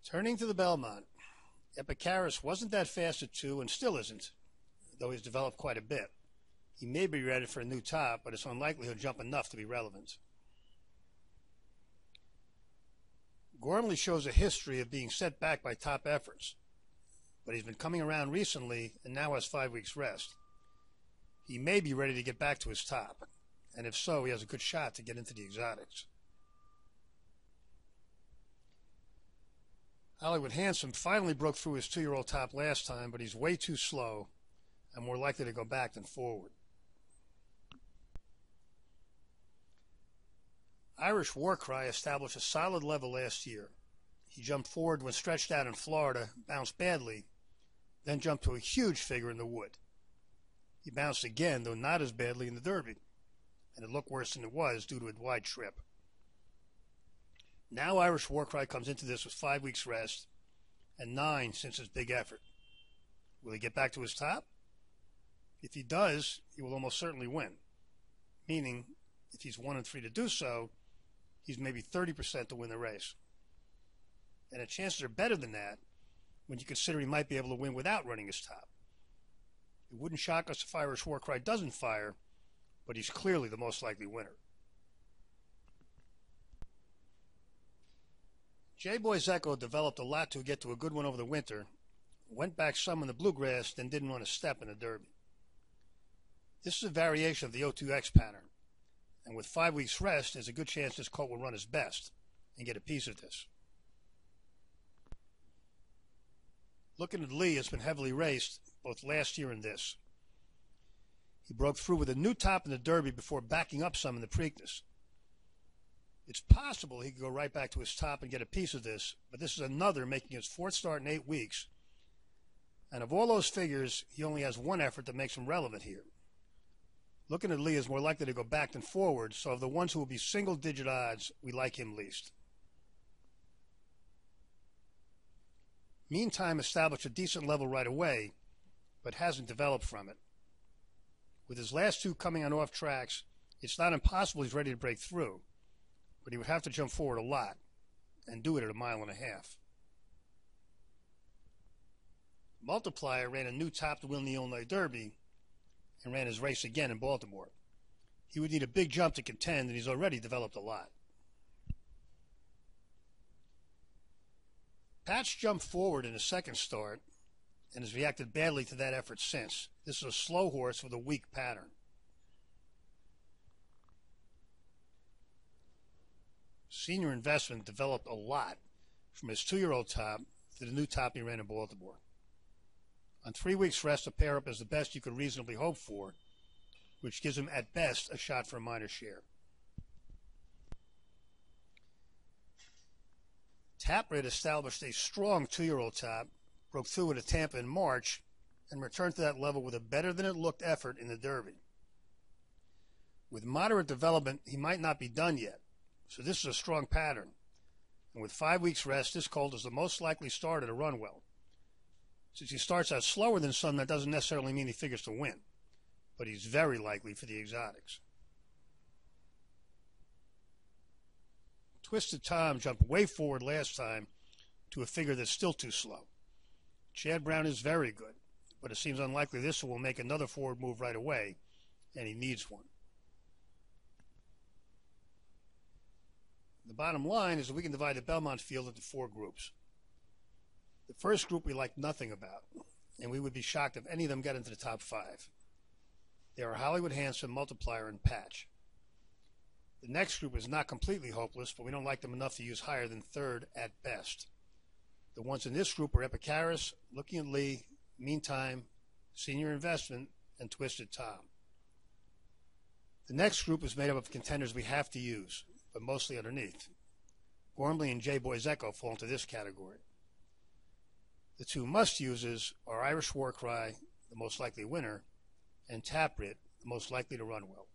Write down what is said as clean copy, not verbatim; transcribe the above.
Turning to the Belmont, Epicharis wasn't that fast at 2 and still isn't, though he's developed quite a bit. He may be ready for a new top, but it's unlikely he'll jump enough to be relevant. Gormley shows a history of being set back by top efforts, but he's been coming around recently and now has 5 weeks rest. He may be ready to get back to his top, and if so, he has a good shot to get into the exotics. Hollywood Handsome finally broke through his 2-year-old top last time, but he's way too slow and more likely to go back than forward. Irish Warcry established a solid level last year. He jumped forward when stretched out in Florida, bounced badly, then jumped to a huge figure in the Wood. He bounced again, though not as badly, in the Derby, and it looked worse than it was due to a wide trip. Now Irish Warcry comes into this with 5 weeks rest and 9 since his big effort. Will he get back to his top? If he does, he will almost certainly win, meaning if he's 1 and 3 to do so, he's maybe 30% to win the race. And the chances are better than that when you consider he might be able to win without running his top. It wouldn't shock us if Irish Warcry doesn't fire, but he's clearly the most likely winner. J-Boy's Echo developed a lot to get to a good one over the winter, went back some in the Bluegrass, then didn't run a step in the Derby. This is a variation of the O2X pattern, and with 5 weeks rest, there's a good chance this colt will run his best and get a piece of this. Looking at Lee, it's been heavily raced both last year and this. He broke through with a new top in the Derby before backing up some in the Preakness. It's possible he could go right back to his top and get a piece of this, but this is another making his 4th start in 8 weeks. And of all those figures, he only has one effort that makes him relevant here. Looking at Lee is more likely to go back than forward, so of the ones who will be single-digit odds, we like him least. Meantime established a decent level right away, but hasn't developed from it. With his last 2 coming on off tracks, it's not impossible he's ready to break through, but he would have to jump forward a lot and do it at 1.5 miles. Multiplier ran a new top to win the Illinois Derby and ran his race again in Baltimore. He would need a big jump to contend, and he's already developed a lot. Patch jumped forward in his 2nd start and has reacted badly to that effort since. This is a slow horse with a weak pattern. Senior Investment developed a lot from his 2-year-old top to the new top he ran in Baltimore. On 3 weeks rest, a pair up is the best you could reasonably hope for, which gives him at best a shot for a minor share. Taprit established a strong 2-year-old top, broke through at Tampa in March, and returned to that level with a better-than-it-looked effort in the Derby. With moderate development, he might not be done yet, so this is a strong pattern. And with 5 weeks rest, this colt is the most likely starter to run well. Since he starts out slower than some, that doesn't necessarily mean he figures to win, but he's very likely for the exotics. Twisted Tom jumped way forward last time to a figure that's still too slow. Chad Brown is very good, but it seems unlikely this will make another forward move right away, and he needs one. The bottom line is that we can divide the Belmont field into 4 groups. The first group we like nothing about, and we would be shocked if any of them got into the top 5. They are Hollywood Handsome, Multiplier, and Patch. The next group is not completely hopeless, but we don't like them enough to use higher than 3rd at best. The ones in this group are Epicharis, Looking at Lee, Meantime, Senior Investment, and Twisted Tom. The next group is made up of contenders we have to use, but mostly underneath. Gormley and J-Boy's Echo fall into this category. The 2 must-uses are Irish Warcry, the most likely winner, and Taprit, the most likely to run well.